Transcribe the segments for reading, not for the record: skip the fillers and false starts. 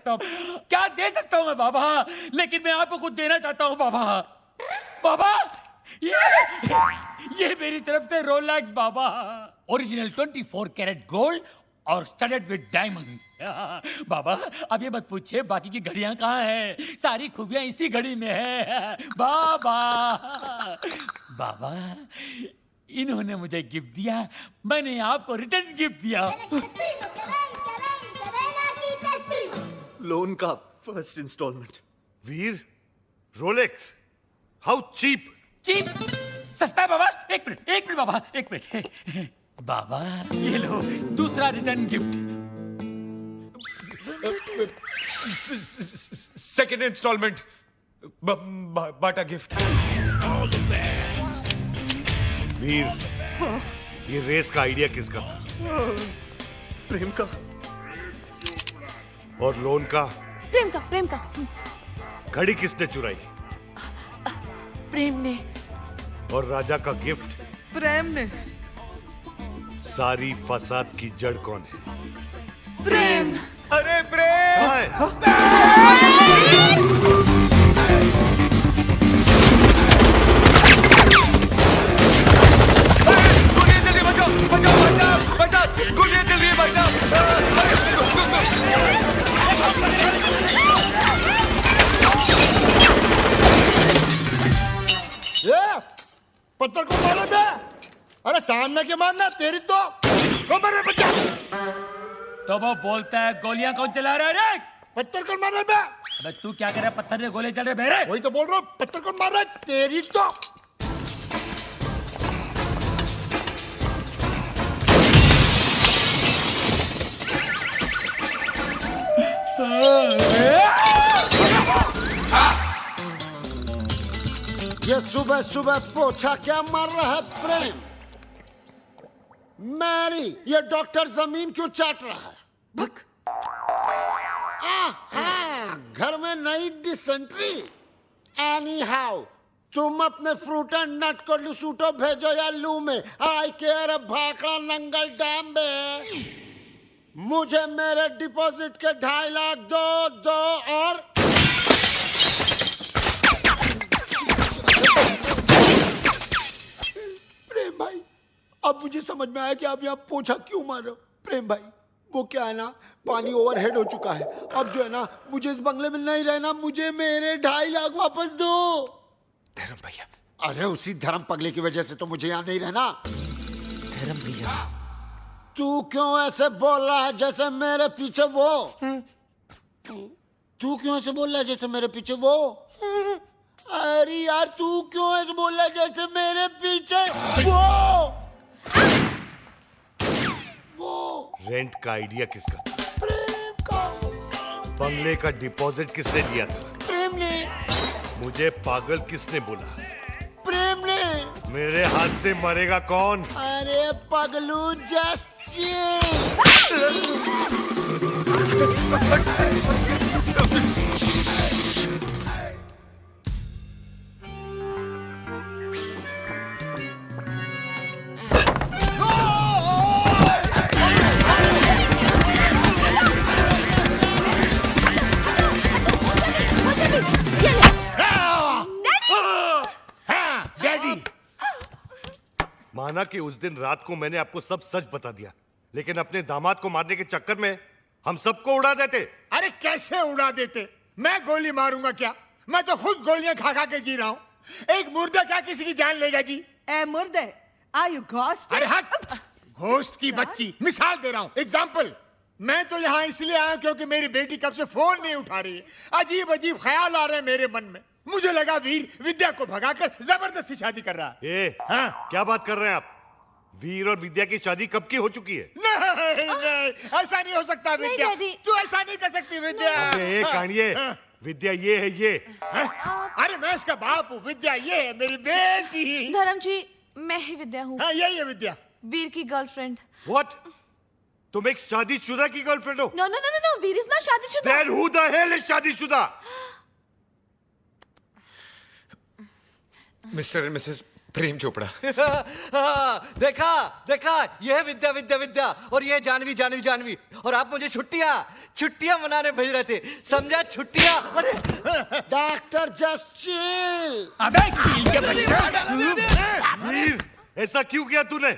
सकता हूँ, क्या दे सकता हूँ मैं बाबा? लेकिन मैं आपको कुछ देना चाहता हूँ बाबा। बाबा ये मेरी तरफ से रोलेक्स बाबा, ओरिजिनल 24 कैरेट गोल्ड और स्टडेड विद डायमंड। बाबा अब ये मत पूछिए बाकी की घड़ियां कहाँ हैं, सारी खूबियां इसी घड़ी में है बाबा। बाबा इन्होंने मुझे गिफ्ट दिया, मैंने आपको रिटर्न गिफ्ट दिया। लोन का first instalment. Veer, Rolex, how cheap. Cheap? सस्ता है बाबा। एक मिनट बाबा, एक मिनट। बाबा ये लो दूसरा रिटर्न गिफ्ट। सेकेंड इंस्टॉलमेंट, बाटा गिफ्ट। वीर, ये रेस का आइडिया किसका था? प्रेम का। और लोन का? प्रेम का। घड़ी किसने चुराई? प्रेम ने। और राजा का गिफ्ट? प्रेम ने। सारी फसाद की जड़ कौन है? प्रेम। अरे प्रेम! गोलियां चल रही है भाई पत्थर को मारो बे। अरे सामने के मारना तेरी तो को मारे बच्चा। तो वो बोलता है गोलियां कौन चला रहा है रे? पत्थर को मार रहा बे। अबे तू क्या कर रहा है? पत्थर ने गोले चल रहे बेरे। वही तो बोल रहा हूँ, पत्थर को मार रहा है तेरी तो। ये सुबह सुबह पोछा क्या मार रहा है प्रेम? मैरी, ये डॉक्टर जमीन क्यों चाट रहा है? भक। घर में नई डिसेंट्री। एनी हाउ तुम अपने फ्रूट एंड नट को लुसूटो भेजो या लू में। आई केयर भाखड़ा नंगल डैम बे। मुझे मेरे डिपॉजिट के 2.5 लाख दो और प्रेम भाई, अब मुझे समझ में आया कि आप यहाँ पोछा क्यों मार रहे हो। प्रेम भाई वो क्या है ना, पानी ओवरहेड हो चुका है। अब जो है ना, मुझे इस बंगले में नहीं रहना, मुझे मेरे 2.5 लाख वापस दो। धर्म भैया। अरे उसी धर्म पगले की वजह से तो मुझे यहाँ नहीं रहना। धर्म भैया, तू क्यों ऐसे बोल रहा है जैसे मेरे पीछे वो? तू क्यों ऐसे बोल रहा है जैसे मेरे पीछे वो? अरे यार तू क्यों ऐसे बोल रहा है जैसे मेरे पीछे वो? रेंट का आइडिया किसका था? प्रेम का। बंगले का डिपॉजिट किसने दिया था? प्रेम ने। मुझे पागल किसने बोला? प्रेम ने। मेरे हाथ से मरेगा कौन? अरे पगलू जस्ट माना कि उस दिन रात को मैंने आपको सब सच बता दिया, लेकिन अपने दामाद को मारने के चक्कर में हम सबको उड़ा देते। अरे कैसे उड़ा देते? मैं गोली मारूंगा क्या? मैं तो खुद गोलियां खा खा के जी रहा हूँ। एक मुर्दा क्या किसी की जान लेगा जी? ए मुर्दे, आर यू घोस्ट? अरे हट! घोस्ट की बच्ची, मिसाल दे रहा हूँ, एग्जाम्पल। मैं तो यहाँ इसलिए आया क्योंकि मेरी बेटी कब से फोन नहीं उठा रही है। अजीब अजीब ख्याल आ रहे हैं मेरे मन में। मुझे लगा वीर विद्या को भगाकर जबरदस्ती शादी कर रहा है। हाँ? क्या बात कर रहे हैं आप? वीर और विद्या की शादी कब की हो चुकी है? नहीं, ऐसा नहीं हो सकता विद्या। तू ऐसा नहीं कर सकती विद्या। अरे कानिए, विद्या ये है ये। अरे मैं इसका बाप हूँ, विद्या ये है मेरी बेटी। धर्म जी, मैं ही विद्या हूँ। हाँ यही है विद्या, वीर की गर्लफ्रेंड। What? तुम एक शादीशुदा की गर्लफ्रेंड हो? No, no, no, no, no. Veer is not शादीशुदा। Then who the hell is शादीशुदा? Mister and Mrs Prem Chopra. देखा देखा, ये है विद्या विद्या विद्या, और ये है जानवी जानवी जानवी, और आप मुझे छुट्टियां मनाने भेज रहे थे, समझा? छुट्टियां। अरे डॉक्टर जस्ट चिल। अबे चील के बच्चा। वीर, ऐसा क्यों किया तूने?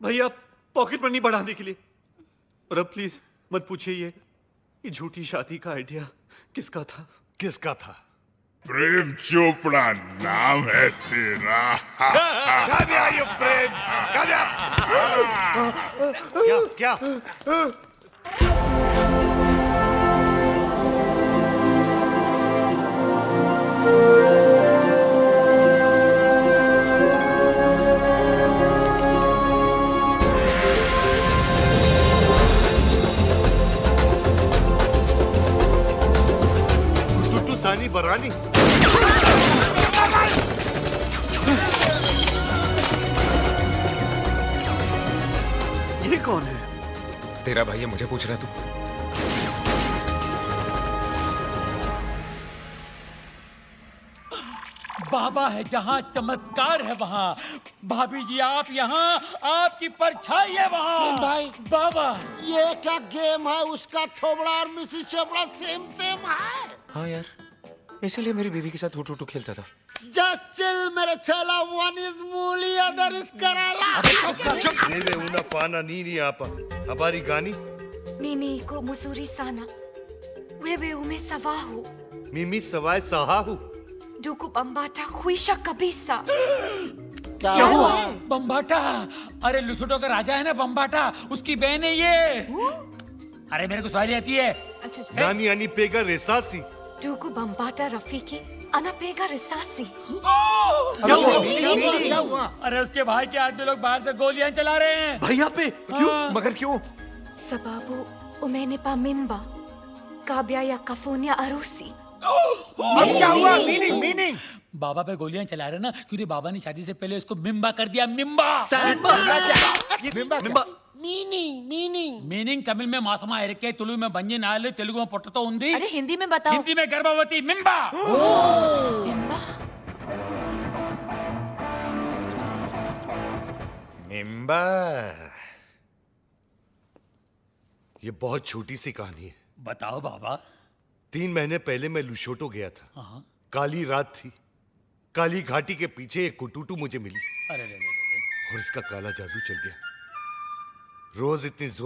भैया पॉकेट मनी बढ़ाने के लिए। और अब प्लीज मत पूछिए ये झूठी शादी का आइडिया किसका था? किसका था? प्रेम चोपड़ा नाम है तेरा। Come here, you Prem. Come here। क्या? टुट्टू सानी बरानी। ये कौन है? तेरा भाई है, मुझे पूछ रहा तू? बाबा है जहाँ चमत्कार है वहाँ। भाभी जी आप यहाँ, आपकी परछाई है वहाँ। भाई। बाबा ये क्या गेम है? उसका थोबड़ा और मिसिस चोपड़ा सेम सेम है। हाँ यार, इसीलिए मेरी बीवी के साथ हुटू खेलता था। जस्ट चिल मेरे चेला, वन इज मूली अदर इज कराला। Nene una pana nini apa. Habari gani? Nini ko musuri sana. Wewe umesawahu. Mimi sawai sahahu. Duku bambata huisha kabisa. क्या हुआ? बम्बाटा, अरे लुसुटो का राजा है ना बम्बाटा, उसकी बहन है ये। अरे मेरे को सवाली आती है। Nani ani pega resasi. Duku bambata rafiki anapega risasi. क्या हुआ? अरे उसके भाई के आदमी लोग बाहर से गोलियां चला रहे हैं। भैया पे क्यों? मगर क्यों? Sababu umenipa mimba. Kabla ya kufanya harusi. अब क्या हुआ? मीनिंग बाबा पे गोलियां चला रहे ना, क्योंकि बाबा ने शादी से पहले उसको मिम्बा कर दिया। मिम्बा मीनिंग मीनिंग तमिल में मासमा इरके, तुलु में बंजन आले, तेलुगु में पोटतो उंदी, अरे हिंदी में बताओ। हिंदी में गर्भवती। मिम्बा। मिम्बा? मिम्बा। ये बहुत छोटी सी कहानी है। बताओ बाबा। 3 महीने पहले मैं लुशोटो गया था। काली रात थी। काली घाटी के पीछे एक कुटुटू मुझे मिली अरे रे रे रे रे। और इसका काला जादू चल गया। रोज इतनी जोर